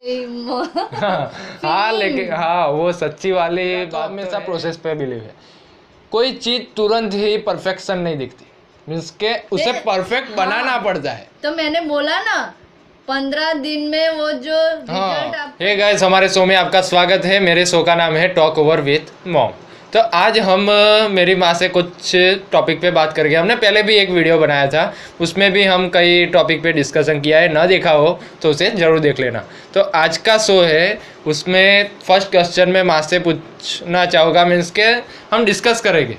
हाँ लेकिन हाँ वो सच्ची वाली बात हमेशा प्रोसेस पे बिलीव है। कोई चीज तुरंत ही परफेक्शन नहीं दिखती, मीन्स के उसे परफेक्ट बनाना पड़ता है। तो मैंने बोला ना 15 दिन में वो जो रिजल्ट हाँ। हे गाइस, हमारे शो में आपका स्वागत है। मेरे शो का नाम है टॉक ओवर विथ मॉम। तो आज हम मेरी माँ से कुछ टॉपिक पे बात करेंगे। हमने पहले भी एक वीडियो बनाया था, उसमें भी हम कई टॉपिक पे डिस्कशन किया है। ना देखा हो तो उसे ज़रूर देख लेना। तो आज का शो है, उसमें फर्स्ट क्वेश्चन मैं माँ से पूछना चाहूँगा, मीन्स के हम डिस्कस करेंगे।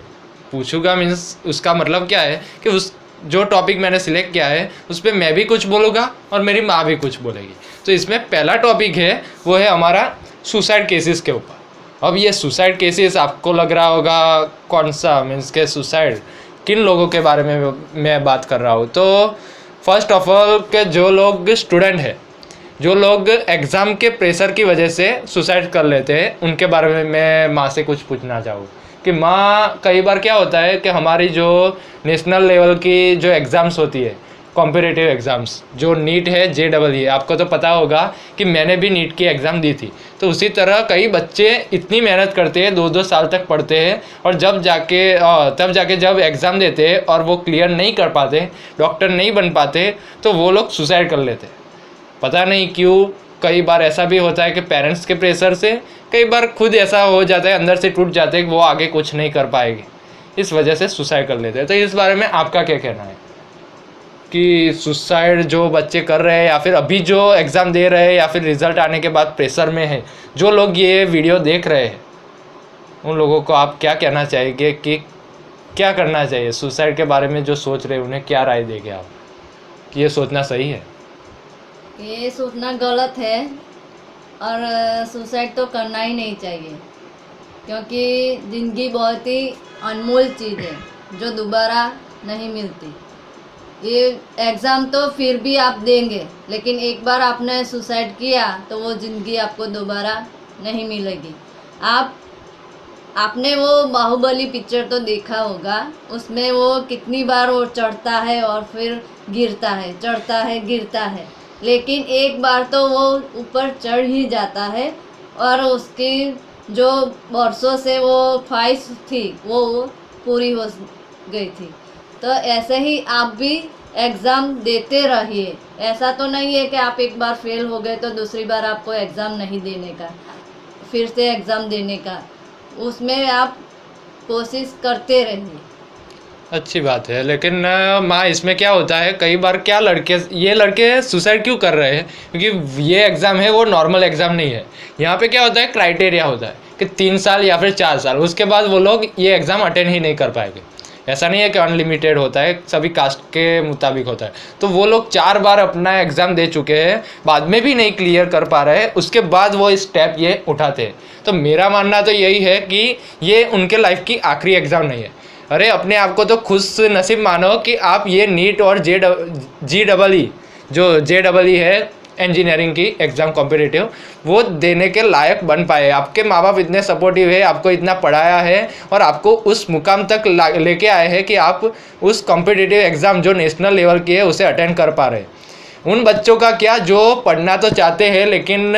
पूछूंगा मीन्स उसका मतलब क्या है कि उस जो टॉपिक मैंने सिलेक्ट किया है उस पर मैं भी कुछ बोलूँगा और मेरी माँ भी कुछ बोलेगी। तो इसमें पहला टॉपिक है वो है हमारा सुसाइड केसेस के ऊपर। अब ये सुसाइड केसेस आपको लग रहा होगा कौन सा, मीन्स के सुसाइड किन लोगों के बारे में मैं बात कर रहा हूँ। तो फर्स्ट ऑफ ऑल के जो लोग स्टूडेंट है, जो लोग एग्ज़ाम के प्रेशर की वजह से सुसाइड कर लेते हैं, उनके बारे में मैं माँ से कुछ पूछना चाहूँ कि माँ, कई बार क्या होता है कि हमारी जो नेशनल लेवल की जो एग्ज़ाम्स होती है, कॉम्पिटिटिव एग्ज़ाम्स, जो नीट है JEE, आपको तो पता होगा कि मैंने भी नीट की एग्ज़ाम दी थी। तो उसी तरह कई बच्चे इतनी मेहनत करते हैं, 2-2 साल तक पढ़ते हैं, और तब जाके जब एग्ज़ाम देते हैं और वो क्लियर नहीं कर पाते, डॉक्टर नहीं बन पाते, तो वो लोग सुसाइड कर लेते हैं। पता नहीं क्यों। कई बार ऐसा भी होता है कि पेरेंट्स के प्रेशर से, कई बार खुद ऐसा हो जाता है, अंदर से टूट जाते हैं कि वो आगे कुछ नहीं कर पाएंगे, इस वजह से सुसाइड कर लेते हैं। तो इस बारे में आपका क्या कहना है कि सुसाइड जो बच्चे कर रहे हैं, या फिर अभी जो एग्ज़ाम दे रहे हैं, या फिर रिज़ल्ट आने के बाद प्रेशर में है, जो लोग ये वीडियो देख रहे हैं, उन लोगों को आप क्या कहना चाहेंगे कि क्या करना चाहिए? सुसाइड के बारे में जो सोच रहे हैं उन्हें क्या राय देंगे आप कि ये सोचना सही है? ये सोचना गलत है, और सुसाइड तो करना ही नहीं चाहिए, क्योंकि ज़िंदगी बहुत ही अनमोल चीज़ है जो दोबारा नहीं मिलती। ये एग्ज़ाम तो फिर भी आप देंगे, लेकिन एक बार आपने सुसाइड किया तो वो ज़िंदगी आपको दोबारा नहीं मिलेगी। आपने वो बाहुबली पिक्चर तो देखा होगा, उसमें वो कितनी बार वो चढ़ता है और फिर गिरता है, चढ़ता है गिरता है, लेकिन एक बार तो वो ऊपर चढ़ ही जाता है, और उसकी जो वर्षों से वो ख्वाहिश थी वो पूरी हो गई थी। तो ऐसे ही आप भी एग्ज़ाम देते रहिए। ऐसा तो नहीं है कि आप एक बार फेल हो गए तो दूसरी बार आपको एग्ज़ाम नहीं देने का, फिर से एग्ज़ाम देने का, उसमें आप कोशिश करते रहिए। अच्छी बात है। लेकिन माँ, इसमें क्या होता है, कई बार क्या ये लड़के सुसाइड क्यों कर रहे हैं? क्योंकि ये एग्ज़ाम है वो नॉर्मल एग्ज़ाम नहीं है। यहाँ पे क्या होता है, क्राइटेरिया होता है कि 3 साल या फिर 4 साल, उसके बाद वो लोग ये एग्ज़ाम अटेंड ही नहीं कर पाएंगे। ऐसा नहीं है कि अनलिमिटेड होता है, सभी कास्ट के मुताबिक होता है। तो वो लोग 4 बार अपना एग्ज़ाम दे चुके हैं, बाद में भी नहीं क्लियर कर पा रहे हैं, उसके बाद वो स्टेप ये उठाते हैं। तो मेरा मानना तो यही है कि ये उनके लाइफ की आखिरी एग्ज़ाम नहीं है। अरे अपने आप को तो खुश नसीब मानो कि आप ये नीट और JEE, जो JEE है इंजीनियरिंग की एग्ज़ाम कॉम्पिटिटिव, वो देने के लायक बन पाए। आपके माँ बाप इतने सपोर्टिव है, आपको इतना पढ़ाया है और आपको उस मुकाम तक लेके आए हैं कि आप उस कॉम्पिटिटिव एग्ज़ाम जो नेशनल लेवल की है उसे अटेंड कर पा रहे हैं। उन बच्चों का क्या, जो पढ़ना तो चाहते हैं लेकिन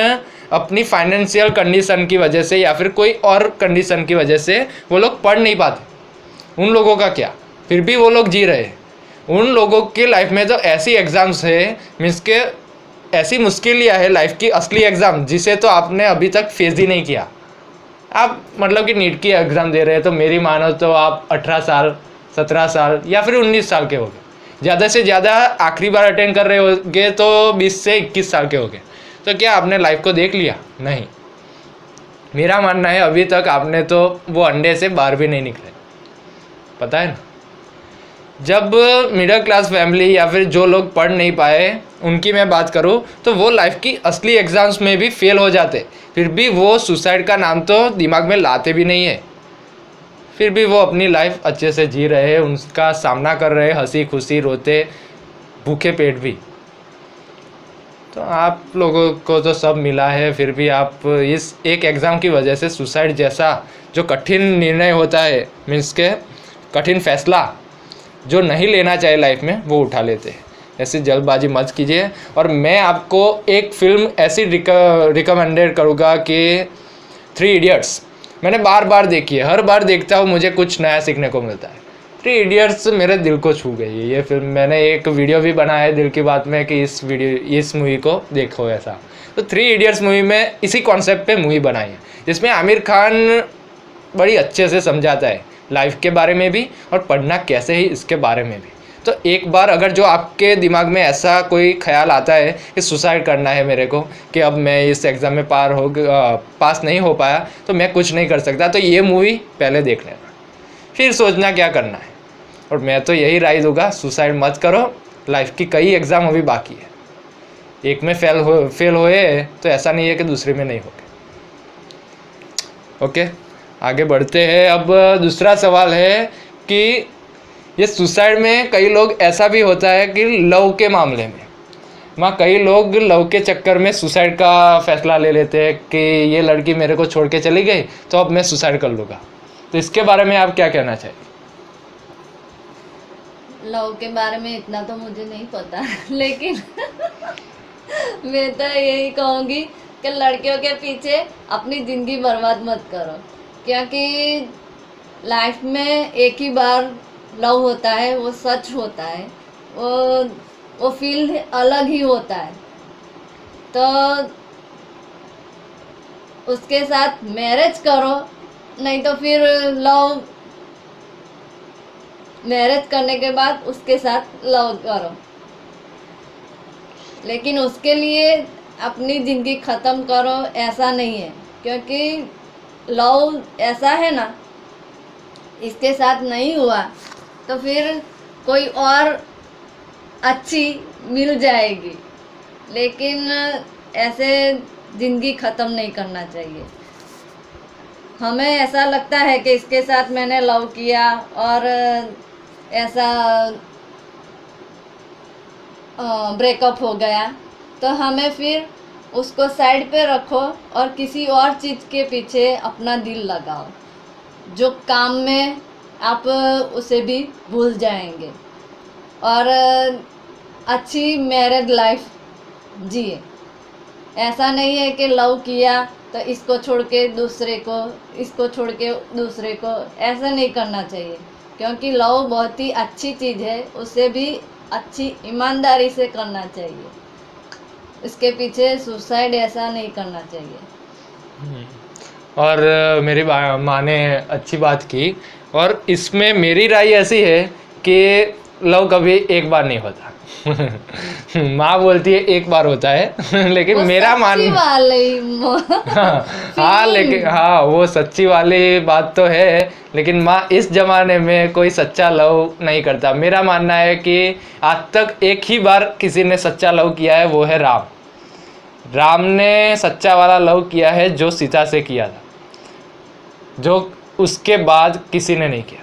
अपनी फाइनेंशियल कंडीशन की वजह से या फिर कोई और कंडीशन की वजह से वो लोग पढ़ नहीं पाते, उन लोगों का क्या? फिर भी वो लोग जी रहे हैं। उन लोगों की लाइफ में तो ऐसी एग्ज़ाम्स है, मीन्स के ऐसी मुश्किलियाँ है लाइफ की असली एग्ज़ाम, जिसे तो आपने अभी तक फेस ही नहीं किया। आप मतलब कि नीट की एग्ज़ाम दे रहे हैं तो मेरी मानो तो आप 18 साल 17 साल या फिर 19 साल के होंगे, ज़्यादा से ज़्यादा आखिरी बार अटेंड कर रहे होंगे तो 20 से 21 साल के होंगे। तो क्या आपने लाइफ को देख लिया? नहीं। मेरा मानना है अभी तक आपने तो वो अंडे से बाहर भी नहीं निकले, पता है ना। जब मिडिल क्लास फैमिली या फिर जो लोग पढ़ नहीं पाए उनकी मैं बात करूं तो वो लाइफ की असली एग्ज़ाम्स में भी फेल हो जाते, फिर भी वो सुसाइड का नाम तो दिमाग में लाते भी नहीं है, फिर भी वो अपनी लाइफ अच्छे से जी रहे हैं, उनका सामना कर रहे हैं, हंसी खुशी, रोते, भूखे पेट भी। तो आप लोगों को तो सब मिला है, फिर भी आप इस एक एग्ज़ाम की वजह से सुसाइड जैसा जो कठिन निर्णय होता है, मीन्स के कठिन फैसला जो नहीं लेना चाहिए लाइफ में, वो उठा लेते हैं। ऐसी जल्दबाजी मत कीजिए। और मैं आपको एक फ़िल्म ऐसी रिकमेंडेड करूँगा कि 3 इडियट्स। मैंने बार बार देखी है, हर बार देखता हूँ मुझे कुछ नया सीखने को मिलता है। 3 इडियट्स मेरे दिल को छू गई है ये फिल्म। मैंने एक वीडियो भी बनाया है दिल की बात में कि इस मूवी को देखो ऐसा। तो 3 इडियट्स मूवी में इसी कॉन्सेप्ट पे मूवी बनाई है, जिसमें आमिर खान बड़ी अच्छे से समझाता है लाइफ के बारे में भी और पढ़ना कैसे ही इसके बारे में भी। तो एक बार अगर जो आपके दिमाग में ऐसा कोई ख्याल आता है कि सुसाइड करना है मेरे को, कि अब मैं इस एग्ज़ाम में पास नहीं हो पाया तो मैं कुछ नहीं कर सकता, तो ये मूवी पहले देख लेना, फिर सोचना क्या करना है। और मैं तो यही राय दूंगा, सुसाइड मत करो। लाइफ की कई एग्ज़ाम अभी बाकी है, एक में फेल हुए तो ऐसा नहीं है कि दूसरे में नहीं होगे। ओके, आगे बढ़ते हैं। अब दूसरा सवाल है कि ये सुसाइड में कई लोग ऐसा भी होता है कि लव के मामले में कई लोग लव के चक्कर में सुसाइड का फैसला ले लेते हैं कि ये लड़की मेरे को छोड़ के चली गई तो अब मैं सुसाइड कर लूँगा। तो इसके बारे में आप क्या कहना चाहिए? लव के बारे में इतना तो मुझे नहीं पता लेकिन मैं तो यही कहूँगी कि लड़कियों के पीछे अपनी ज़िंदगी बर्बाद मत करो, क्योंकि लाइफ में एक ही बार लव होता है, वो सच होता है, वो फील अलग ही होता है। तो उसके साथ मैरिज करो, नहीं तो फिर लव मैरिज करने के बाद उसके साथ लव करो, लेकिन उसके लिए अपनी ज़िंदगी ख़त्म करो ऐसा नहीं है, क्योंकि लव ऐसा है ना, इसके साथ नहीं हुआ तो फिर कोई और अच्छी मिल जाएगी, लेकिन ऐसे ज़िंदगी ख़त्म नहीं करना चाहिए। हमें ऐसा लगता है कि इसके साथ मैंने लव किया और ऐसा ब्रेकअप हो गया, तो हमें फिर उसको साइड पे रखो और किसी और चीज़ के पीछे अपना दिल लगाओ, जो काम में आप उसे भी भूल जाएंगे और अच्छी मैरिड लाइफ जिए। ऐसा नहीं है कि लव किया तो इसको छोड़ के दूसरे को, इसको छोड़ के दूसरे को, ऐसा नहीं करना चाहिए, क्योंकि लव बहुत ही अच्छी चीज़ है, उसे भी अच्छी ईमानदारी से करना चाहिए। इसके पीछे सुसाइड ऐसा नहीं करना चाहिए। और मेरी माँ ने अच्छी बात की, और इसमें मेरी राय ऐसी है कि लव कभी एक बार नहीं होता। माँ बोलती है एक बार होता है लेकिन मेरा लेकिन वो सच्ची वाली बात तो है, लेकिन माँ इस ज़माने में कोई सच्चा लव नहीं करता। मेरा मानना है कि आज तक एक ही बार किसी ने सच्चा लव किया है, वो है राम ने सच्चा वाला लव किया है, जो सीता से किया था, जो उसके बाद किसी ने नहीं किया।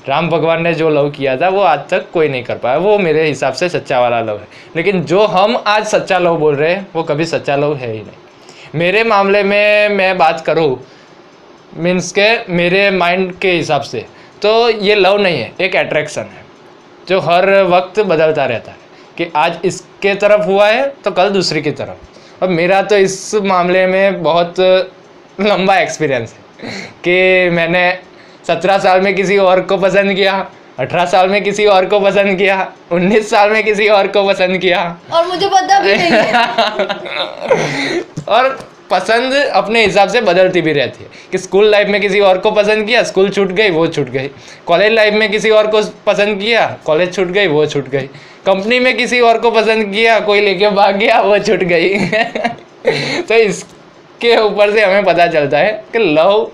राम भगवान ने जो लव किया था वो आज तक कोई नहीं कर पाया, वो मेरे हिसाब से सच्चा वाला लव है। लेकिन जो हम आज सच्चा लव बोल रहे हैं वो कभी सच्चा लव है ही नहीं। मेरे मामले में मैं बात करूँ, मीन्स के मेरे माइंड के हिसाब से, तो ये लव नहीं है, एक अट्रैक्शन है जो हर वक्त बदलता रहता है कि आज इसके तरफ हुआ है तो कल दूसरी की तरफ। और मेरा तो इस मामले में बहुत लंबा एक्सपीरियंस है कि मैंने 17 साल में किसी और को पसंद किया, 18 साल में किसी और को पसंद किया, 19 साल में किसी और को पसंद किया, और मुझे पता भी नहीं है। और पसंद अपने हिसाब से बदलती भी रहती है कि स्कूल लाइफ में किसी और को पसंद किया, स्कूल छूट गई, वो छूट गई। कॉलेज लाइफ में किसी और को पसंद किया, कॉलेज छूट गई, वो छूट गई। कंपनी में किसी और को पसंद किया, कोई लेके भाग गया, वो छूट गई। तो इसके ऊपर से हमें पता चलता है कि लव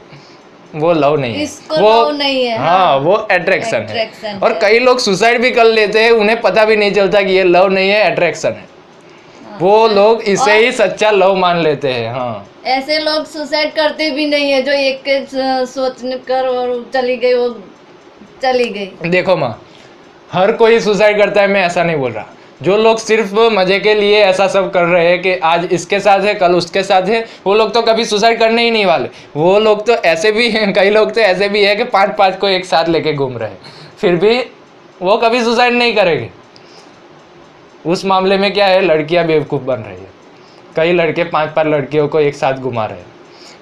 वो लव नहीं है, वो लव नहीं है। हाँ, वो अट्रैक्शन है। और कई लोग सुसाइड भी कर लेते हैं, उन्हें पता भी नहीं चलता कि ये लव नहीं है, अट्रैक्शन है। वो लोग इसे ही सच्चा लव मान लेते हैं। हाँ, ऐसे लोग सुसाइड करते भी नहीं है, जो एक के सोचने कर और चली गई, वो चली गई। देखो माँ, हर कोई सुसाइड करता है, मैं ऐसा नहीं बोल रहा। जो लोग सिर्फ मज़े के लिए ऐसा सब कर रहे हैं कि आज इसके साथ है कल उसके साथ है, वो लोग तो कभी सुसाइड करने ही नहीं वाले। वो लोग तो ऐसे भी हैं, कई लोग तो ऐसे भी है कि 5-5 को एक साथ लेके घूम रहे हैं, फिर भी वो कभी सुसाइड नहीं करेंगे। उस मामले में क्या है, लड़कियां बेवकूफ़ बन रही है, कई लड़के 5-5 लड़कियों को एक साथ घुमा रहे हैं।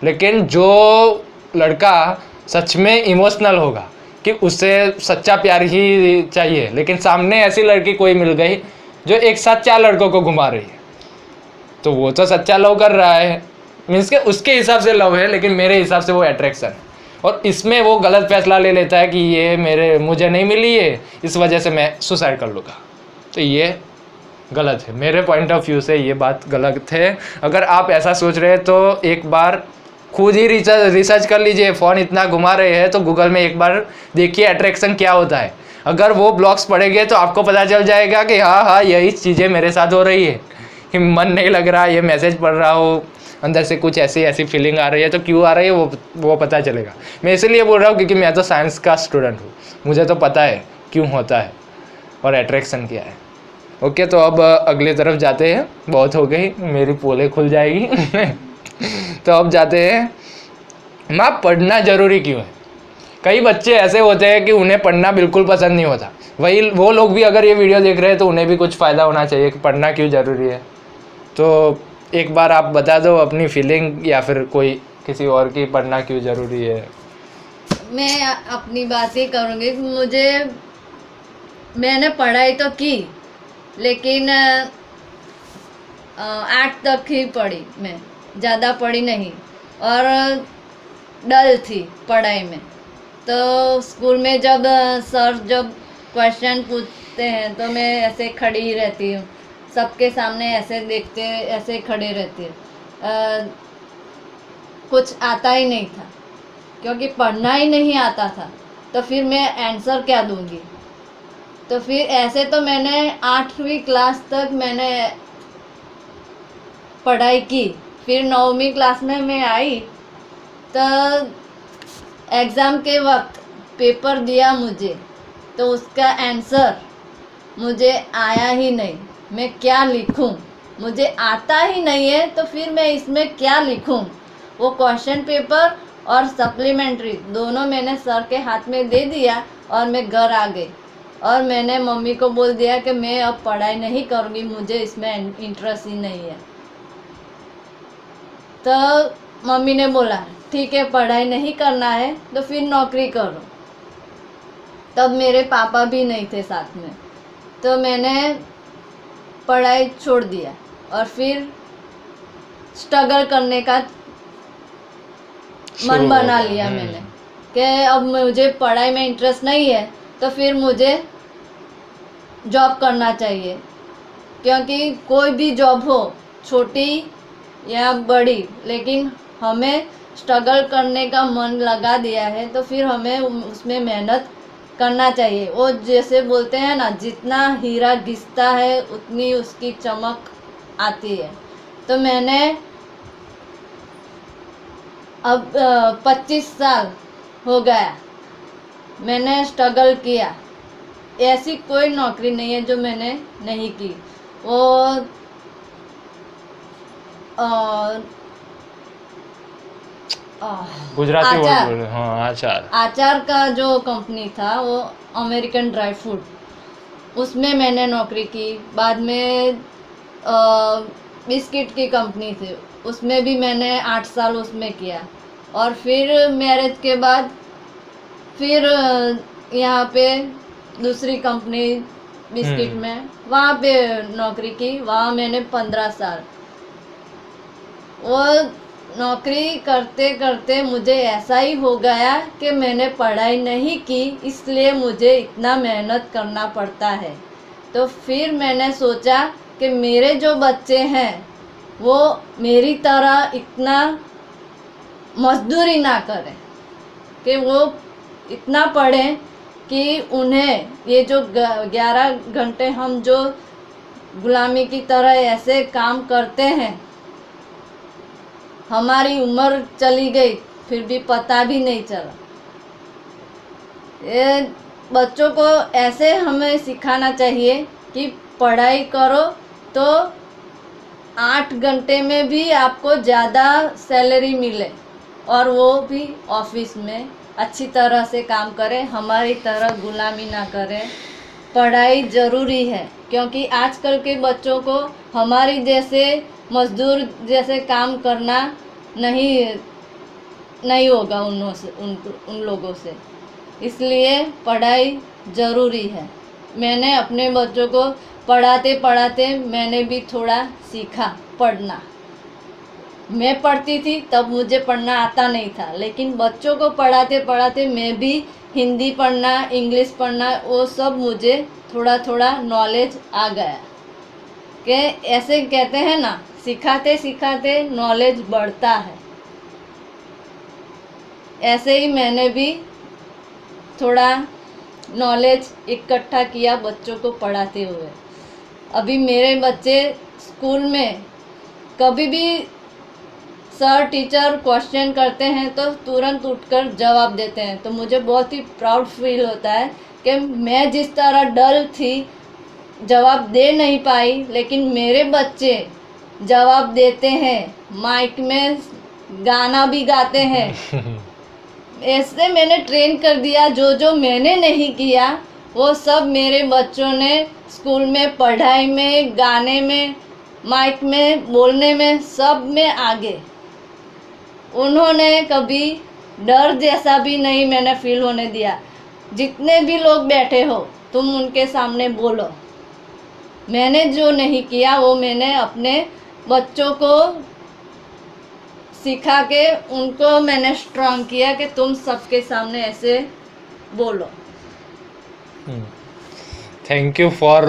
लेकिन जो लड़का सच में इमोशनल होगा कि उसे सच्चा प्यार ही चाहिए, लेकिन सामने ऐसी लड़की कोई मिल गई जो एक साथ 4 लड़कों को घुमा रही है, तो वो तो सच्चा लव कर रहा है, मीन्स के उसके हिसाब से लव है, लेकिन मेरे हिसाब से वो अट्रैक्शन है। और इसमें वो गलत फैसला ले लेता है कि ये मुझे नहीं मिली है, इस वजह से मैं सुसाइड कर लूँगा। तो ये गलत है, मेरे पॉइंट ऑफ व्यू से ये बात गलत है। अगर आप ऐसा सोच रहे हैं तो एक बार खुद ही रिसर्च कर लीजिए। फ़ोन इतना घुमा रहे हैं तो गूगल में एक बार देखिए अट्रैक्शन क्या होता है। अगर वो ब्लॉग्स पढ़ेंगे तो आपको पता चल जाएगा कि हाँ यही चीज़ें मेरे साथ हो रही है, कि मन नहीं लग रहा, ये मैसेज पढ़ रहा हो, अंदर से कुछ ऐसी फीलिंग आ रही है, तो क्यों आ रही है वो पता चलेगा। मैं इसीलिए बोल रहा हूँ क्योंकि मैं तो साइंस का स्टूडेंट हूँ, मुझे तो पता है क्यों होता है और अट्रैक्शन क्या है। ओके, तो अब अगली तरफ जाते हैं, बहुत हो गई, मेरी पोले खुल जाएगी तो अब जाते हैं, माँ पढ़ना ज़रूरी क्यों है। कई बच्चे ऐसे होते हैं कि उन्हें पढ़ना बिल्कुल पसंद नहीं होता, वो लोग भी अगर ये वीडियो देख रहे हैं तो उन्हें भी कुछ फ़ायदा होना चाहिए कि पढ़ना क्यों ज़रूरी है। तो एक बार आप बता दो अपनी फीलिंग, या फिर कोई किसी और की पढ़ना क्यों ज़रूरी है। मैं अपनी बात ही करूँगी। मैंने पढ़ाई तो की, लेकिन 8 तक ही पढ़ी, मैं ज़्यादा पढ़ी नहीं, और डल थी पढ़ाई में। तो स्कूल में जब सर क्वेश्चन पूछते हैं तो मैं ऐसे खड़ी ही रहती हूँ, सबके सामने ऐसे देखते ऐसे खड़े रहती हूँ। कुछ आता ही नहीं था, क्योंकि पढ़ना ही नहीं आता था, तो फिर मैं आंसर क्या दूंगी। तो फिर ऐसे तो मैंने 8वीं क्लास तक मैंने पढ़ाई की। फिर 9वीं क्लास में मैं आई, तो एग्ज़ाम के वक्त पेपर दिया मुझे, तो उसका आंसर मुझे आया ही नहीं। मैं क्या लिखूं, मुझे आता ही नहीं है, तो फिर मैं इसमें क्या लिखूं। वो क्वेश्चन पेपर और सप्लीमेंट्री दोनों मैंने सर के हाथ में दे दिया और मैं घर आ गई, और मैंने मम्मी को बोल दिया कि मैं अब पढ़ाई नहीं करूँगी, मुझे इसमें इंटरेस्ट ही नहीं है। तो मम्मी ने बोला ठीक है, पढ़ाई नहीं करना है तो फिर नौकरी करो। तब मेरे पापा भी नहीं थे साथ में, तो मैंने पढ़ाई छोड़ दिया और फिर स्ट्रगल करने का मन बना लिया मैंने कि अब मुझे पढ़ाई में इंटरेस्ट नहीं है, तो फिर मुझे जॉब करना चाहिए। क्योंकि कोई भी जॉब हो, छोटी या बड़ी, लेकिन हमें स्ट्रगल करने का मन लगा दिया है तो फिर हमें उसमें मेहनत करना चाहिए। वो जैसे बोलते हैं ना, जितना हीरा घिसता है उतनी उसकी चमक आती है। तो मैंने अब 25 साल हो गया मैंने स्ट्रगल किया। ऐसी कोई नौकरी नहीं है जो मैंने नहीं की। वो गुजराती वर्ड बोल, हाँ, आचार का जो कंपनी था, वो अमेरिकन ड्राई फ्रूट, उसमें मैंने नौकरी की। बाद में बिस्किट की कंपनी थी, उसमें भी मैंने 8 साल उसमें किया। और फिर मैरिज के बाद फिर यहाँ पे दूसरी कंपनी बिस्किट में, वहाँ पे नौकरी की, वहाँ मैंने 15 साल। वो नौकरी करते करते मुझे ऐसा ही हो गया कि मैंने पढ़ाई नहीं की, इसलिए मुझे इतना मेहनत करना पड़ता है। तो फिर मैंने सोचा कि मेरे जो बच्चे हैं वो मेरी तरह इतना मजदूरी ना करें, कि वो इतना पढ़ें कि उन्हें ये जो 11 घंटे हम जो गुलामी की तरह ऐसे काम करते हैं, हमारी उम्र चली गई फिर भी पता भी नहीं चला। ये बच्चों को ऐसे हमें सिखाना चाहिए कि पढ़ाई करो तो 8 घंटे में भी आपको ज़्यादा सैलरी मिले, और वो भी ऑफिस में अच्छी तरह से काम करें, हमारी तरह गुलामी ना करें। पढ़ाई ज़रूरी है, क्योंकि आजकल के बच्चों को हमारी जैसे मजदूर जैसे काम करना नहीं होगा उन लोगों से, इसलिए पढ़ाई ज़रूरी है। मैंने अपने बच्चों को पढ़ाते पढ़ाते मैंने भी थोड़ा सीखा पढ़ना। मैं पढ़ती थी तब मुझे पढ़ना आता नहीं था, लेकिन बच्चों को पढ़ाते पढ़ाते मैं भी हिंदी पढ़ना, इंग्लिश पढ़ना, वो सब मुझे थोड़ा थोड़ा नॉलेज आ गया। कि ऐसे कहते हैं ना, सिखाते सिखाते नॉलेज बढ़ता है। ऐसे ही मैंने भी थोड़ा नॉलेज इकट्ठा किया बच्चों को पढ़ाते हुए। अभी मेरे बच्चे स्कूल में कभी भी सर टीचर क्वेश्चन करते हैं तो तुरंत उठकर जवाब देते हैं, तो मुझे बहुत ही प्राउड फील होता है कि मैं जिस तरह डल थी, जवाब दे नहीं पाई, लेकिन मेरे बच्चे जवाब देते हैं, माइक में गाना भी गाते हैं। ऐसे मैंने ट्रेन कर दिया, जो मैंने नहीं किया वो सब मेरे बच्चों ने स्कूल में, पढ़ाई में, गाने में, माइक में, बोलने में, सब में आगे। उन्होंने कभी डर जैसा भी नहीं मैंने फील होने दिया। जितने भी लोग बैठे हो तुम उनके सामने बोलो। मैंने जो नहीं किया वो मैंने अपने बच्चों को सिखा के उनको मैंने स्ट्रांग किया कि तुम सबके सामने ऐसे बोलो। Thank you for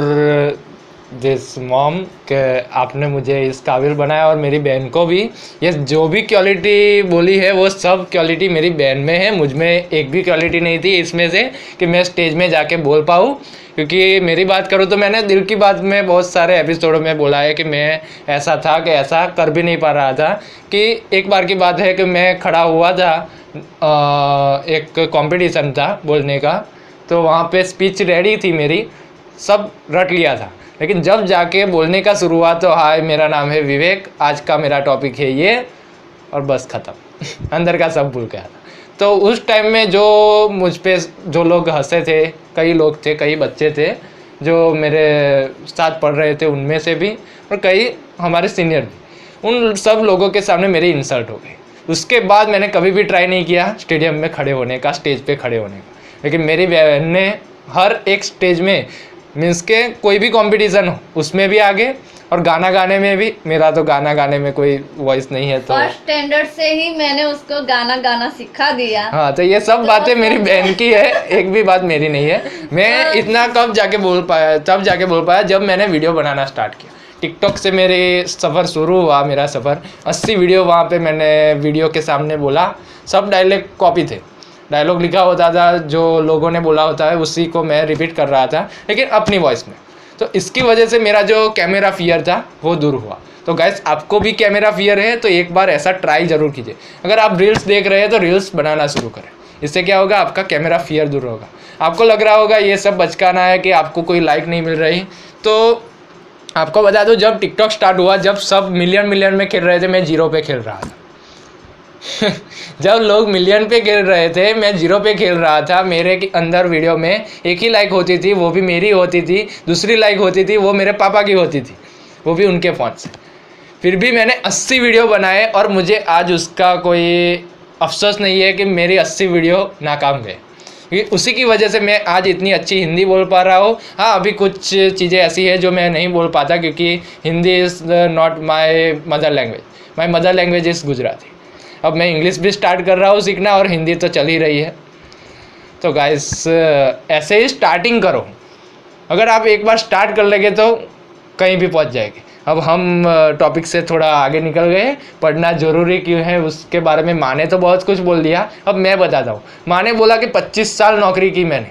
this mom कि आपने मुझे इस काबिल बनाया, और मेरी बहन को भी। ये जो भी क्वालिटी बोली है वो सब क्वालिटी मेरी बहन में है, मुझ में एक भी क्वालिटी नहीं थी इसमें से कि मैं स्टेज में जाके बोल पाऊँ। क्योंकि मेरी बात करूँ तो मैंने दिल की बात में बहुत सारे एपिसोडों में बोला है कि मैं ऐसा था कि ऐसा कर भी नहीं पा रहा था। कि एक बार की बात है कि मैं खड़ा हुआ था, एक कंपटीशन था बोलने का, तो वहाँ पे स्पीच रेडी थी मेरी, सब रट लिया था, लेकिन जब जाके बोलने का शुरू हुआ तो हाय मेरा नाम है विवेक, आज का मेरा टॉपिक है ये, और बस ख़त्म। अंदर का सब भूल गया था। तो उस टाइम में जो मुझ पे जो लोग हंसे थे, कई लोग थे, कई बच्चे थे जो मेरे साथ पढ़ रहे थे उनमें से भी, और कई हमारे सीनियर भी, उन सब लोगों के सामने मेरी इंसल्ट हो गई। उसके बाद मैंने कभी भी ट्राई नहीं किया स्टेडियम में खड़े होने का, स्टेज पे खड़े होने का। लेकिन मेरी बहन ने हर एक स्टेज में, मीन्स के कोई भी कंपटीशन हो उसमें भी आगे, और गाना गाने में भी। मेरा तो गाना गाने में कोई वॉइस नहीं है, तो फर्स्ट स्टैंडर्ड से ही मैंने उसको गाना गाना सिखा दिया। हाँ, तो ये सब बातें मेरी बहन की है, एक भी बात मेरी नहीं है। मैं इतना कब जाके बोल पाया, तब जाके बोल पाया जब मैंने वीडियो बनाना स्टार्ट किया। टिकटॉक से मेरे सफ़र शुरू हुआ, मेरा सफ़र 80 वीडियो वहाँ पे मैंने वीडियो के सामने बोला। सब डायलॉग कॉपी थे, डायलॉग लिखा होता था, जो लोगों ने बोला होता है उसी को मैं रिपीट कर रहा था, लेकिन अपनी वॉइस में। तो इसकी वजह से मेरा जो कैमरा फियर था वो दूर हुआ। तो गाइस, आपको भी कैमरा फियर है तो एक बार ऐसा ट्राई ज़रूर कीजिए। अगर आप रील्स देख रहे हैं तो रील्स बनाना शुरू करें, इससे क्या होगा, आपका कैमरा फियर दूर होगा। आपको लग रहा होगा ये सब बचकाना है कि आपको कोई लाइक नहीं मिल रही, तो आपको बता दूं, जब टिकटॉक स्टार्ट हुआ, जब सब मिलियन में खेल रहे थे, मैं 0 पे खेल रहा था। जब लोग मिलियन पे खेल रहे थे, मैं 0 पे खेल रहा था। मेरे अंदर वीडियो में एक ही लाइक होती थी, वो भी मेरी होती थी। दूसरी लाइक होती थी, वो मेरे पापा की होती थी, वो भी उनके फ़ोन से। फिर भी मैंने 80 वीडियो बनाए, और मुझे आज उसका कोई अफसोस नहीं है कि मेरी 80 वीडियो नाकाम गए, क्योंकि उसी की वजह से मैं आज इतनी अच्छी हिंदी बोल पा रहा हूँ। हाँ, अभी कुछ चीज़ें ऐसी है जो मैं नहीं बोल पाता, क्योंकि Hindi is not my mother language. My mother language is Gujarati. अब मैं इंग्लिश भी स्टार्ट कर रहा हूँ सीखना, और हिंदी तो चल ही रही है। तो गाइस, ऐसे ही स्टार्टिंग करो। अगर आप एक बार स्टार्ट कर लेंगे तो कहीं भी पहुँच जाएगी। अब हम टॉपिक से थोड़ा आगे निकल गए। पढ़ना ज़रूरी क्यों है उसके बारे में माँ ने तो बहुत कुछ बोल दिया, अब मैं बताता हूँ। माँ ने बोला कि 25 साल नौकरी की मैंने,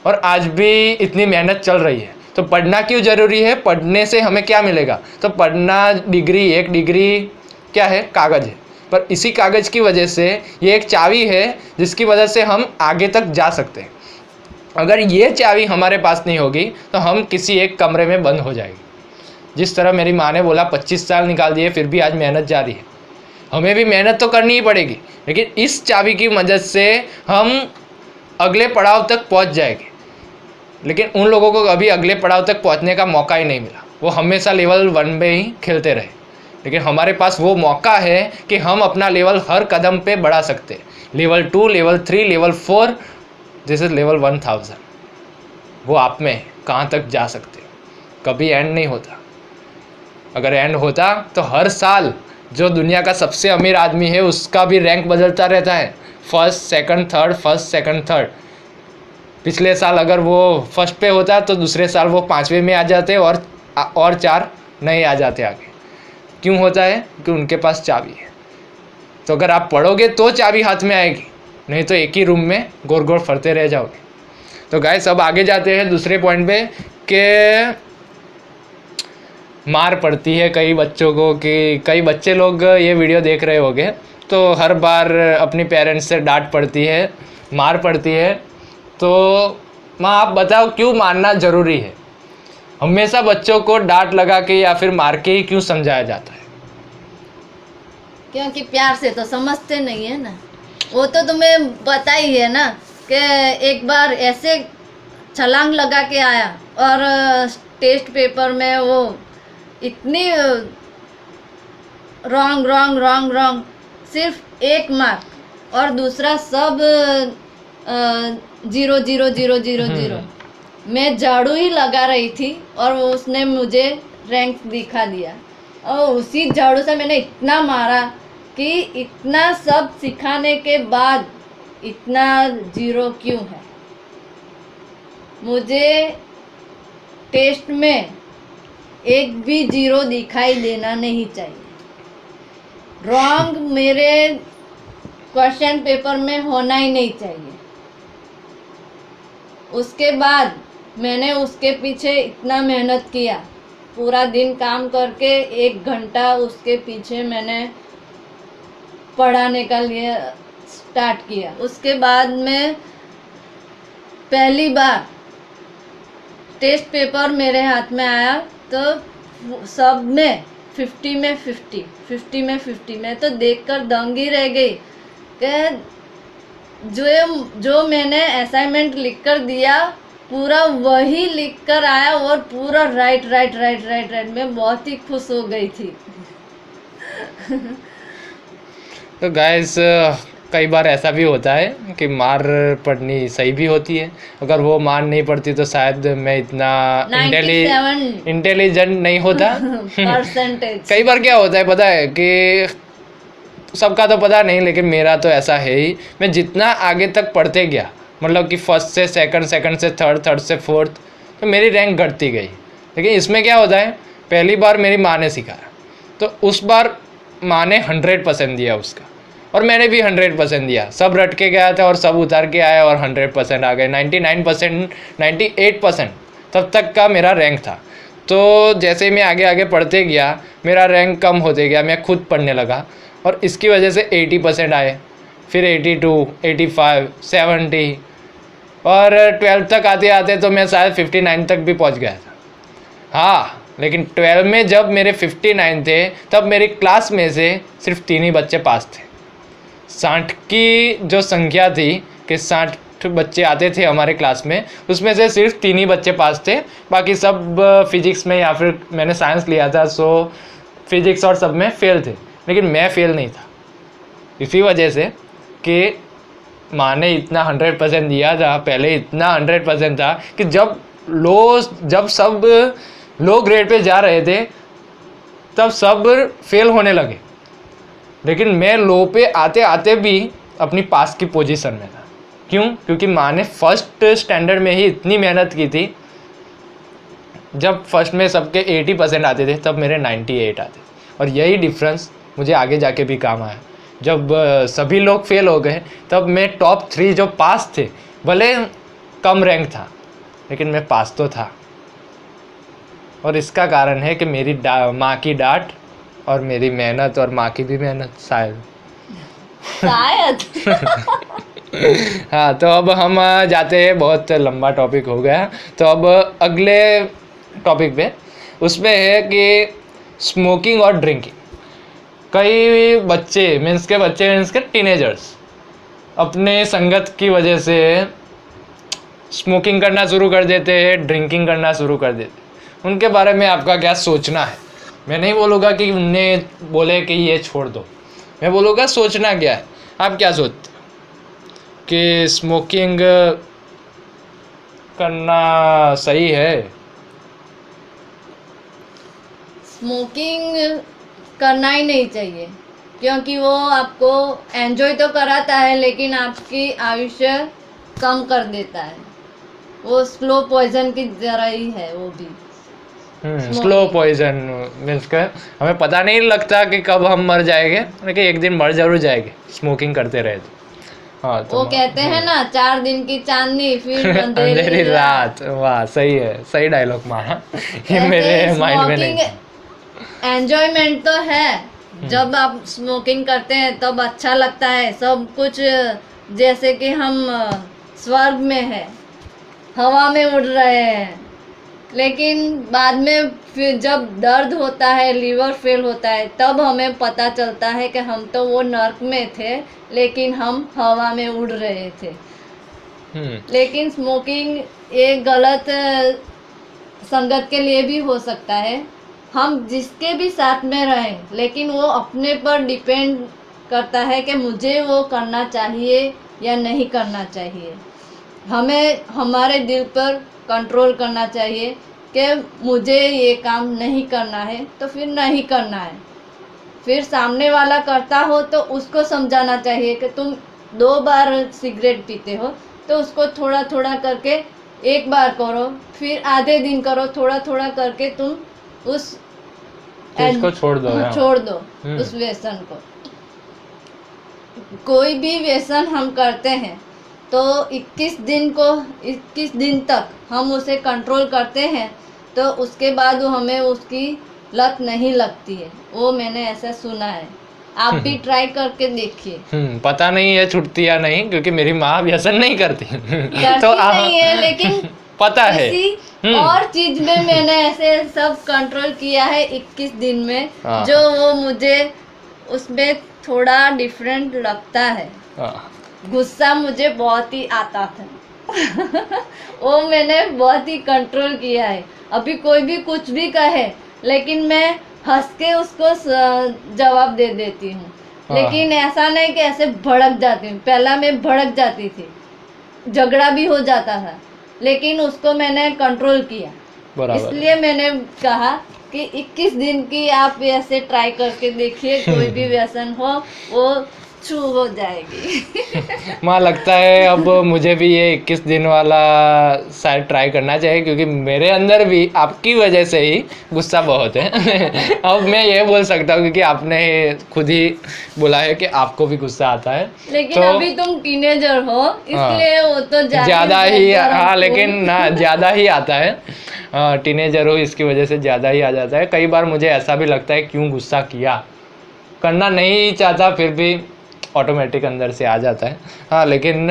और आज भी इतनी मेहनत चल रही है। तो पढ़ना क्यों ज़रूरी है, पढ़ने से हमें क्या मिलेगा? तो पढ़ना, डिग्री, एक डिग्री क्या है, कागज़ है, पर इसी कागज़ की वजह से ये एक चाबी है जिसकी वजह से हम आगे तक जा सकते हैं। अगर ये चाबी हमारे पास नहीं होगी तो हम किसी एक कमरे में बंद हो जाएगी। जिस तरह मेरी माँ ने बोला 25 साल निकाल दिए, फिर भी आज मेहनत जारी है। हमें भी मेहनत तो करनी ही पड़ेगी, लेकिन इस चाबी की मदद से हम अगले पड़ाव तक पहुँच जाएंगे। लेकिन उन लोगों को कभी अगले पड़ाव तक पहुंचने का मौका ही नहीं मिला, वो हमेशा लेवल 1 में ही खेलते रहे। लेकिन हमारे पास वो मौका है कि हम अपना लेवल हर कदम पे बढ़ा सकते हैं। Level 2, level 3, level 4, this is level 1000। वो आप में है, कहाँ तक जा सकते, कभी एंड नहीं होता। अगर एंड होता तो हर साल जो दुनिया का सबसे अमीर आदमी है उसका भी रैंक बदलता रहता है, first second third, first second third. पिछले साल अगर वो फर्स्ट पे होता तो दूसरे साल वो 5वें में आ जाते और 4 नए आ जाते आगे। क्यों होता है? कि उनके पास चाबी है। तो अगर आप पढ़ोगे तो चाबी हाथ में आएगी, नहीं तो एक ही रूम में गोर गोर फरते रह जाओगे। तो गाइस अब आगे जाते हैं दूसरे पॉइंट पे कि मार पड़ती है कई बच्चों को, कि कई बच्चे लोग ये वीडियो देख रहे होंगे तो हर बार अपनी पेरेंट्स से डांट पड़ती है, मार पड़ती है। तो माँ आप बताओ क्यों मारना ज़रूरी है? हमेशा बच्चों को डांट लगा के या फिर मार के ही क्यों समझाया जाता है? क्योंकि प्यार से तो समझते नहीं है ना। वो तो तुम्हें पता ही है ना कि एक बार ऐसे छलांग लगा के आया और टेस्ट पेपर में वो इतनी रॉन्ग सिर्फ 1 मार्क और दूसरा सब 0 0 0 0 0। मैं झाड़ू ही लगा रही थी और वो उसने मुझे रैंक दिखा दिया और उसी झाड़ू से मैंने इतना मारा कि इतना सब सिखाने के बाद इतना 0 क्यों है। मुझे टेस्ट में एक भी 0 दिखाई देना नहीं चाहिए। रॉन्ग मेरे क्वेश्चन पेपर में होना ही नहीं चाहिए। उसके बाद मैंने उसके पीछे इतना मेहनत किया, पूरा दिन काम करके 1 घंटा उसके पीछे मैंने पढ़ाने का लिए स्टार्ट किया। उसके बाद में पहली बार टेस्ट पेपर मेरे हाथ में आया तो सब में 50 में 50 मैं तो देखकर दंग ही रह गई कि जो मैंने असाइनमेंट लिख कर दिया पूरा वही लिख कर आया और पूरा राइट। मैं बहुत ही खुश हो गई थी। तो गाइस कई बार ऐसा भी होता है कि मार पड़नी सही भी होती है। अगर वो मार नहीं पड़ती तो शायद मैं इतना इंटेलिजेंट नहीं होता। परसेंटेज कई बार क्या होता है पता है कि सबका तो पता नहीं, लेकिन मेरा तो ऐसा है ही। मैं जितना आगे तक पढ़ते गया, मतलब कि फर्स्ट से सेकंड, सेकंड से थर्ड, थर्ड से फोर्थ, तो मेरी रैंक घटती गई। लेकिन इसमें क्या होता है, पहली बार मेरी माँ ने सिखाया तो उस बार माँ ने 100% दिया उसका और मैंने भी 100% दिया। सब रट के गया था और सब उतार के आया और 100% आ गए। 99%, 98% तब तक का मेरा रैंक था। तो जैसे ही मैं आगे आगे पढ़ते गया मेरा रैंक कम होते गया, मैं खुद पढ़ने लगा और इसकी वजह से 80% आए, फिर 82, 85, 70 और 12 तक आते आते तो मैं शायद 59 तक भी पहुंच गया था। हाँ, लेकिन 12 में जब मेरे 59 थे तब मेरी क्लास में से सिर्फ 3 ही बच्चे पास थे। 60 की जो संख्या थी कि 60 बच्चे आते थे हमारे क्लास में, उसमें से सिर्फ 3 ही बच्चे पास थे। बाकी सब फिजिक्स में या फिर मैंने साइंस लिया था सो फिजिक्स और सब में फेल थे, लेकिन मैं फेल नहीं था। इसी वजह से कि माँ ने इतना 100% दिया था, पहले इतना 100% था कि जब सब लो ग्रेड पे जा रहे थे तब सब फेल होने लगे, लेकिन मैं लो पे आते आते भी अपनी पास की पोजीशन में था। क्यों? क्योंकि माँ ने फर्स्ट स्टैंडर्ड में ही इतनी मेहनत की थी। जब फर्स्ट में सबके 80% आते थे तब मेरे 98 आते थे और यही डिफरेंस मुझे आगे जाके भी काम आया। जब सभी लोग फेल हो गए तब मैं टॉप 3 जो पास थे, भले कम रैंक था लेकिन मैं पास तो था। और इसका कारण है कि मेरी माँ की डांट और मेरी मेहनत और माँ की भी मेहनत शायद। हाँ, तो अब हम जाते हैं, बहुत लंबा टॉपिक हो गया, तो अब अगले टॉपिक पे उसमें है कि स्मोकिंग और ड्रिंकिंग। कई बच्चे मीन्स के टीनेजर्स अपने संगत की वजह से स्मोकिंग करना शुरू कर देते हैं, ड्रिंकिंग करना शुरू कर देते हैं, उनके बारे में आपका क्या सोचना है? मैं नहीं बोलूँगा कि उन्हें बोले कि ये छोड़ दो, मैं बोलूँगा सोचना क्या है। आप क्या सोचते हो कि स्मोकिंग करना सही है? स्मोकिंग करना ही नहीं चाहिए, क्योंकि वो आपको एंजॉय तो कराता है लेकिन आपकी आयुष्य कम कर देता है। वो स्लो पॉइजन की तरह ही है वो भी। स्लो पॉइजन मीन्स का हमें पता नहीं लगता कि कब हम मर जाएंगे, लेकिन एक दिन मर जरूर जाएंगे स्मोकिंग करते रहे तो। हाँ, तो वो कहते हैं ना 4 दिन की चांदनी फिर अंधेरी रात। वाह, सही है, सही डायलॉग मारा। ये मेरे माइंड में नहीं था। एंजॉयमेंट तो है, जब आप स्मोकिंग करते हैं तब अच्छा लगता है, सब कुछ जैसे कि हम स्वर्ग में है, हवा में उड़ रहे हैं। लेकिन बाद में फिर जब दर्द होता है, लीवर फेल होता है, तब हमें पता चलता है कि हम तो वो नर्क में थे लेकिन हम हवा में उड़ रहे थे। लेकिन स्मोकिंग एक गलत संगत के लिए भी हो सकता है। हम जिसके भी साथ में रहें, लेकिन वो अपने पर डिपेंड करता है कि मुझे वो करना चाहिए या नहीं करना चाहिए। हमें हमारे दिल पर कंट्रोल करना चाहिए कि मुझे ये काम नहीं करना है तो फिर नहीं करना है। फिर सामने वाला करता हो तो उसको समझाना चाहिए कि तुम 2 बार सिगरेट पीते हो तो उसको थोड़ा थोड़ा करके 1 बार करो, फिर आधे दिन करो, थोड़ा थोड़ा करके तुम उस उसको छोड़ दो उस व्यसन को। कोई भी व्यसन हम करते हैं तो 21 दिन तक हम उसे कंट्रोल करते हैं तो उसके बाद वो हमें उसकी लत नहीं लगती है। वो मैंने ऐसा सुना है, आप भी ट्राई करके देखिए। पता नहीं है छूटती या नहीं, क्योंकि मेरी माँ व्यसन नहीं करती तो नहीं है, लेकिन पता है और चीज में मैंने ऐसे सब कंट्रोल किया है 21 दिन में, जो वो मुझे उसमें थोड़ा डिफरेंट लगता है। गुस्सा मुझे बहुत ही आता था वो मैंने बहुत ही कंट्रोल किया है। अभी कोई भी कुछ भी कहे लेकिन मैं हंस के उसको जवाब दे देती हूँ, लेकिन ऐसा नहीं कि ऐसे भड़क जाती हूँ। पहला मैं भड़क जाती थी, झगड़ा भी हो जाता था, लेकिन उसको मैंने कंट्रोल किया। इसलिए मैंने कहा कि 21 दिन की आप ऐसे ट्राई करके देखिए, कोई भी व्यसन हो वो छू हो जाएगी। माँ लगता है अब मुझे भी ये 21 दिन वाला शायद ट्राई करना चाहिए, क्योंकि मेरे अंदर भी आपकी वजह से ही गुस्सा बहुत है। अब मैं ये बोल सकता हूँ क्योंकि आपने खुद ही बोला है कि आपको भी गुस्सा आता है। लेकिन तो अभी तुम टीनेजर हो इसलिए वो तो ज़्यादा ही लेकिन ना ज़्यादा ही आता है। टीनेजर हो इसकी वजह से ज़्यादा ही आ जाता है। कई बार मुझे ऐसा भी लगता है क्यों गुस्सा किया, करना नहीं चाहता फिर भी ऑटोमेटिक अंदर से आ जाता है। हाँ, लेकिन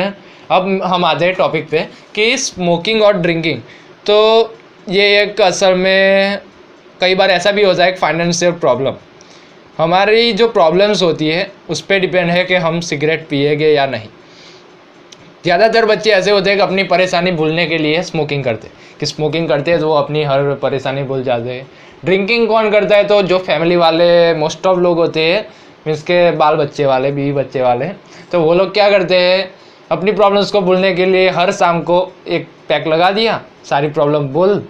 अब हम आते हैं टॉपिक पे कि स्मोकिंग और ड्रिंकिंग। तो ये एक असल में कई बार ऐसा भी होता है कि फाइनेंशियल प्रॉब्लम, हमारी जो प्रॉब्लम्स होती है उस पर डिपेंड है कि हम सिगरेट पिएंगे या नहीं। ज़्यादातर बच्चे ऐसे होते हैं कि अपनी परेशानी भूलने के लिए स्मोकिंग करते हैं, कि स्मोकिंग करते हैं तो वो अपनी हर परेशानी भूल जाते हैं। ड्रिंकिंग कौन करता है? तो जो फैमिली वाले मोस्ट ऑफ लोग होते हैं, मीन्स के बाल बच्चे वाले, बीवी बच्चे वाले, तो वो लोग क्या करते हैं, अपनी प्रॉब्लम्स को भूलने के लिए हर शाम को एक पैक लगा दिया, सारी प्रॉब्लम बोल।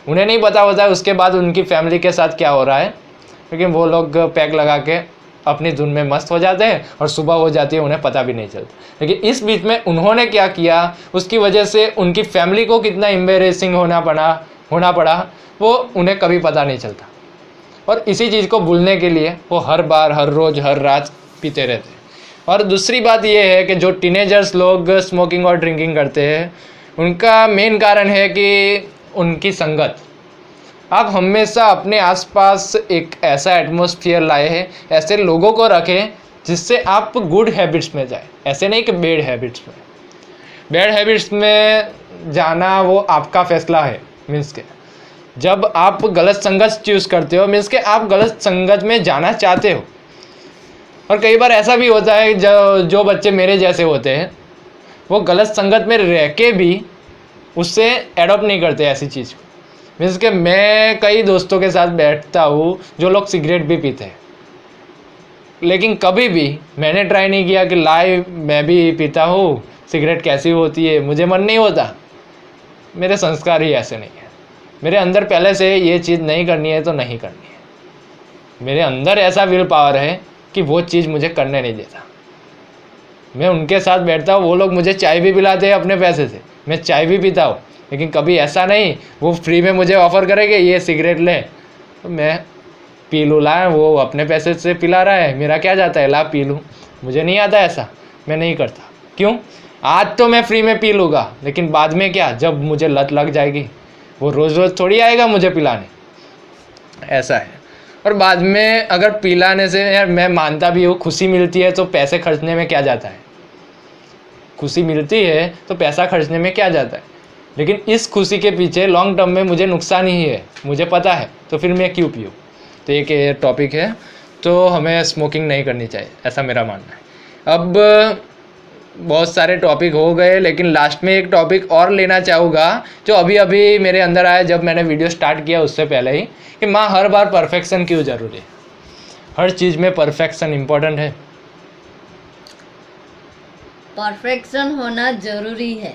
उन्हें नहीं पता होता है उसके बाद उनकी फैमिली के साथ क्या हो रहा है, लेकिन वो लोग पैक लगा के अपनी धुन में मस्त हो जाते हैं और सुबह हो जाती है, उन्हें पता भी नहीं चलता। लेकिन इस बीच में उन्होंने क्या किया, उसकी वजह से उनकी फैमिली को कितना एम्बेरेसिंग होना पड़ा वो उन्हें कभी पता नहीं चलता। और इसी चीज़ को भूलने के लिए वो हर बार, हर रोज़, हर रात पीते रहते हैं। और दूसरी बात ये है कि जो टीनेजर्स लोग स्मोकिंग और ड्रिंकिंग करते हैं, उनका मेन कारण है कि उनकी संगत। आप हमेशा अपने आसपास एक ऐसा एटमॉस्फेयर लाए हैं, ऐसे लोगों को रखें जिससे आप गुड हैबिट्स में जाए, ऐसे नहीं कि बैड हैबिट्स में। बैड हैबिट्स में जाना वो आपका फैसला है। मीन्स के जब आप गलत संगत चूज़ करते हो, मीन्स के आप गलत संगत में जाना चाहते हो। और कई बार ऐसा भी होता है जो बच्चे मेरे जैसे होते हैं, वो गलत संगत में रह के भी उससे एडॉप्ट नहीं करते ऐसी चीज़ को। मीन्स के मैं कई दोस्तों के साथ बैठता हूँ जो लोग सिगरेट भी पीते हैं, लेकिन कभी भी मैंने ट्राई नहीं किया कि लाइव मैं भी पीता हूँ, सिगरेट कैसी होती है, मुझे मन नहीं होता। मेरे संस्कार ही ऐसे नहीं है। मेरे अंदर पहले से ये चीज़ नहीं करनी है तो नहीं करनी है। मेरे अंदर ऐसा विल पावर है कि वो चीज़ मुझे करने नहीं देता। मैं उनके साथ बैठता हूँ, वो लोग मुझे चाय भी पिलाते हैं अपने पैसे से, मैं चाय भी पीता हूँ, लेकिन कभी ऐसा नहीं वो फ्री में मुझे ऑफ़र करेंगे ये सिगरेट ले तो मैं पी लूँ। ला वो अपने पैसे से पिला रहा है, मेरा क्या जाता है, ला पी लूँ। मुझे नहीं आता ऐसा, मैं नहीं करता। क्यों? आज तो मैं फ्री में पी लूँगा, लेकिन बाद में क्या, जब मुझे लत लग जाएगी वो रोज़ रोज़ थोड़ी आएगा मुझे पिलाने, ऐसा है। और बाद में अगर पिलाने से यार मैं मानता भी हूँ खुशी मिलती है तो पैसे खर्चने में क्या जाता है, खुशी मिलती है तो पैसा खर्चने में क्या जाता है, लेकिन इस खुशी के पीछे लॉन्ग टर्म में मुझे नुकसान ही है, मुझे पता है, तो फिर मैं क्यों पीऊँ। तो एक टॉपिक है, तो हमें स्मोकिंग नहीं करनी चाहिए, ऐसा मेरा मानना है। अब बहुत सारे टॉपिक हो गए, लेकिन लास्ट में एक टॉपिक और लेना चाहूँगा जो अभी अभी मेरे अंदर आया जब मैंने वीडियो स्टार्ट किया उससे पहले ही, कि माँ हर बार परफेक्शन क्यों ज़रूरी है, हर चीज़ में परफेक्शन इम्पोर्टेंट है। परफेक्शन होना ज़रूरी है,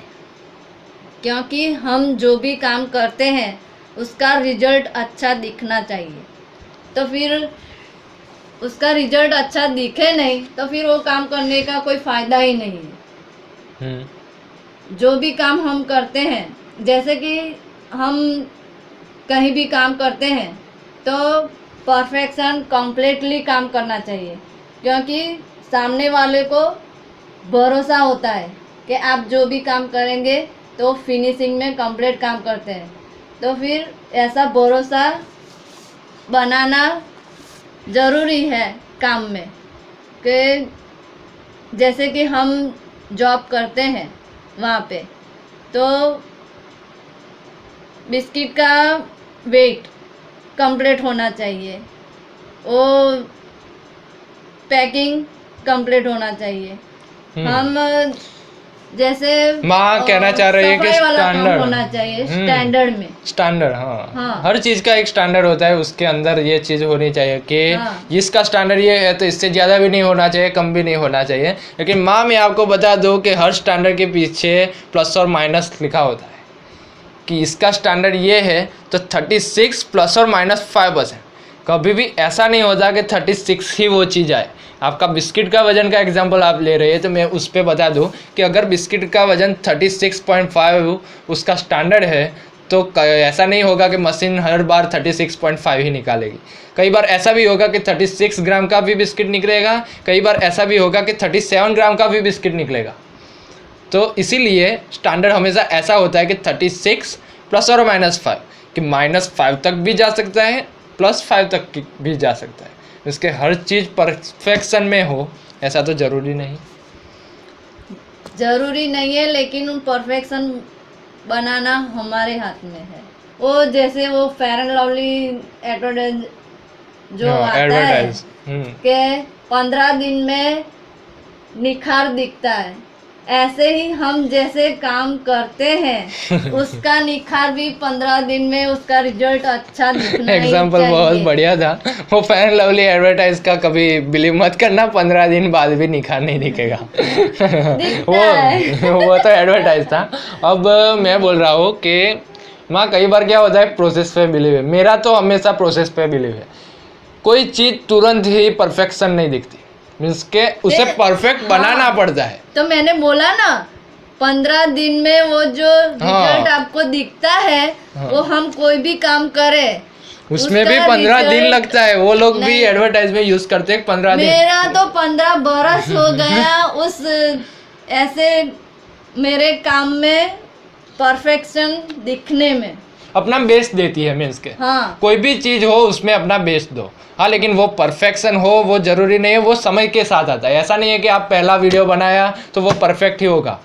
क्योंकि हम जो भी काम करते हैं उसका रिजल्ट अच्छा दिखना चाहिए। तो फिर उसका रिजल्ट अच्छा दिखे नहीं तो फिर वो काम करने का कोई फ़ायदा ही नहीं है। जो भी काम हम करते हैं, जैसे कि हम कहीं भी काम करते हैं तो परफेक्शन कंप्लीटली काम करना चाहिए, क्योंकि सामने वाले को भरोसा होता है कि आप जो भी काम करेंगे तो फिनिशिंग में कंप्लीट काम करते हैं। तो फिर ऐसा भरोसा बनाना ज़रूरी है काम में, कि जैसे कि हम जॉब करते हैं वहाँ पे, तो बिस्किट का वेट कंप्लीट होना चाहिए, वो पैकिंग कंप्लीट होना चाहिए। हम जैसे माँ कहना चाह रही है कि स्टैंडर्ड होना चाहिए, स्टैंडर्ड में स्टैंडर्ड, हाँ, हर चीज़ का एक स्टैंडर्ड होता है, उसके अंदर ये चीज़ होनी चाहिए कि इसका स्टैंडर्ड ये है तो इससे ज़्यादा भी नहीं होना चाहिए, कम भी नहीं होना चाहिए। लेकिन माँ मैं आपको बता दूँ कि हर स्टैंडर्ड के पीछे प्लस और माइनस लिखा होता है, कि इसका स्टैंडर्ड ये है तो 36 प्लस और माइनस 5%। कभी भी ऐसा नहीं होता कि 36 ही वो चीज़ आए। आपका बिस्किट का वज़न का एग्जांपल आप ले रहे हैं तो मैं उस पर बता दूं कि अगर बिस्किट का वज़न 36.5 उसका स्टैंडर्ड है तो ऐसा नहीं होगा कि मशीन हर बार 36.5 ही निकालेगी। कई बार ऐसा भी होगा कि 36 ग्राम का भी बिस्किट निकलेगा, कई बार ऐसा भी होगा कि 37 ग्राम का भी बिस्किट निकलेगा। तो इसीलिए स्टैंडर्ड हमेशा ऐसा होता है कि 36 प्लस और माइनस 5, कि -5 तक भी जा सकता है, +5 तक भी जा सकता है। इसके हर चीज़ परफेक्शन में हो ऐसा तो ज़रूरी नहीं है, लेकिन उन परफेक्शन बनाना हमारे हाथ में है। वो जैसे वो फेयर एंड लवली एडवर्टाइज जो आता है कि 15 दिन में निखार दिखता है, ऐसे ही हम जैसे काम करते हैं उसका निखार भी 15 दिन में उसका रिजल्ट अच्छा दिखना एग्जाम्पल बहुत बढ़िया था वो फेयर लवली एडवर्टाइज का, कभी बिलीव मत करना 15 दिन बाद भी निखार नहीं दिखेगा वो तो एडवर्टाइज था। अब मैं बोल रहा हूँ कि माँ कई बार क्या होता है प्रोसेस पे बिलीव है, मेरा तो हमेशा प्रोसेस पे बिलीव है। कोई चीज़ तुरंत ही परफेक्शन नहीं दिखती, मीन्स के उसे परफेक्ट बनाना पड़ता है। तो मैंने बोला ना 15 दिन में वो जो रिजल्ट आपको दिखता है वो हम कोई भी काम करें उसमें भी 15 दिन लगता है। वो लोग भी एडवर्टाइज में यूज करते हैं 15 दिन। मेरा तो 15 बरस हो गया उस ऐसे मेरे काम में परफेक्शन दिखने में। अपना बेस्ट देती है मीन्स के, हाँ। कोई भी चीज़ हो उसमें अपना बेस्ट दो, हाँ, लेकिन वो परफेक्शन हो वो ज़रूरी नहीं है, वो समय के साथ आता है। ऐसा नहीं है कि आप पहला वीडियो बनाया तो वो परफेक्ट ही होगा।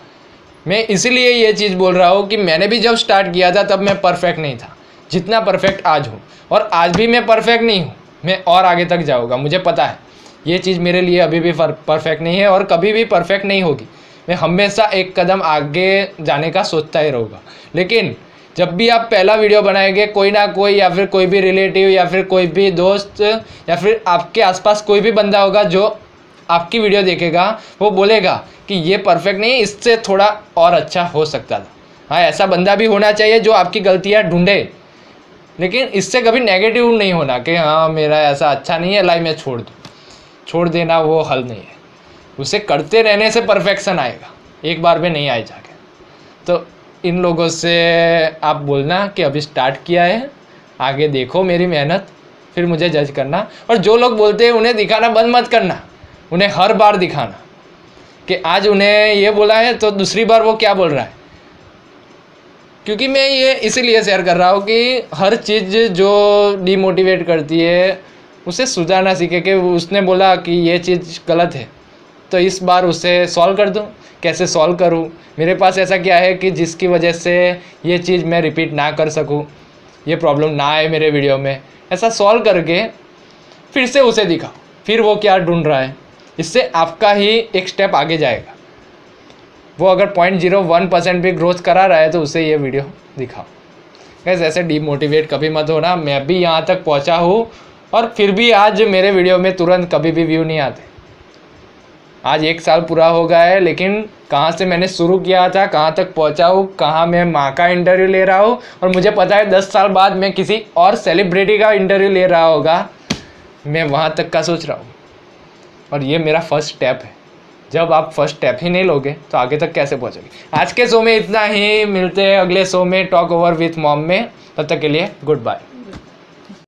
मैं इसीलिए ये चीज़ बोल रहा हूँ कि मैंने भी जब स्टार्ट किया था तब मैं परफेक्ट नहीं था जितना परफेक्ट आज हूँ, और आज भी मैं परफेक्ट नहीं हूँ, मैं और आगे तक जाऊँगा। मुझे पता है ये चीज़ मेरे लिए अभी भी परफेक्ट नहीं है और कभी भी परफेक्ट नहीं होगी। मैं हमेशा एक कदम आगे जाने का सोचता ही रहूँगा। लेकिन जब भी आप पहला वीडियो बनाएंगे, कोई ना कोई या फिर कोई भी रिलेटिव या फिर कोई भी दोस्त या फिर आपके आसपास कोई भी बंदा होगा जो आपकी वीडियो देखेगा, वो बोलेगा कि ये परफेक्ट नहीं, इससे थोड़ा और अच्छा हो सकता था। हाँ, ऐसा बंदा भी होना चाहिए जो आपकी गलतियाँ ढूंढे, लेकिन इससे कभी नेगेटिव नहीं होना कि हाँ मेरा ऐसा अच्छा नहीं है, लाइफ में छोड़ दूँ। छोड़ देना वो हल नहीं है, उसे करते रहने से परफेक्शन आएगा, एक बार में नहीं आए जाके। तो इन लोगों से आप बोलना कि अभी स्टार्ट किया है, आगे देखो मेरी मेहनत, फिर मुझे जज करना। और जो लोग बोलते हैं उन्हें दिखाना बंद मत करना, उन्हें हर बार दिखाना कि आज उन्हें ये बोला है तो दूसरी बार वो क्या बोल रहा है। क्योंकि मैं ये इसीलिए शेयर कर रहा हूँ कि हर चीज़ जो डिमोटिवेट करती है उसे सुधारना सीखे कि उसने बोला कि ये चीज़ गलत है, तो इस बार उसे सॉल्व कर दूँ। कैसे सॉल्व करूँ, मेरे पास ऐसा क्या है कि जिसकी वजह से ये चीज़ मैं रिपीट ना कर सकूँ, ये प्रॉब्लम ना आए मेरे वीडियो में। ऐसा सॉल्व करके फिर से उसे दिखाओ, फिर वो क्या ढूंढ रहा है, इससे आपका ही एक स्टेप आगे जाएगा। वो अगर 0.01% भी ग्रोथ करा रहा है तो उसे ये वीडियो दिखाओ। कैसे ऐसे डीमोटिवेट कभी मत होना। मैं भी यहाँ तक पहुँचा हूँ और फिर भी आज मेरे वीडियो में तुरंत कभी भी व्यू नहीं आते। आज 1 साल पूरा हो गया है, लेकिन कहाँ से मैंने शुरू किया था, कहाँ तक पहुँचा हूँ, कहाँ मैं माँ का इंटरव्यू ले रहा हूँ, और मुझे पता है 10 साल बाद मैं किसी और सेलिब्रिटी का इंटरव्यू ले रहा होगा, मैं वहाँ तक का सोच रहा हूँ। और ये मेरा फर्स्ट स्टेप है। जब आप फर्स्ट स्टेप ही नहीं लोगे तो आगे तक कैसे पहुँचोगे। आज के शो में इतना ही, मिलते हैं अगले शो में टॉक ओवर विथ मॉम में। तब तक के लिए गुड बाय।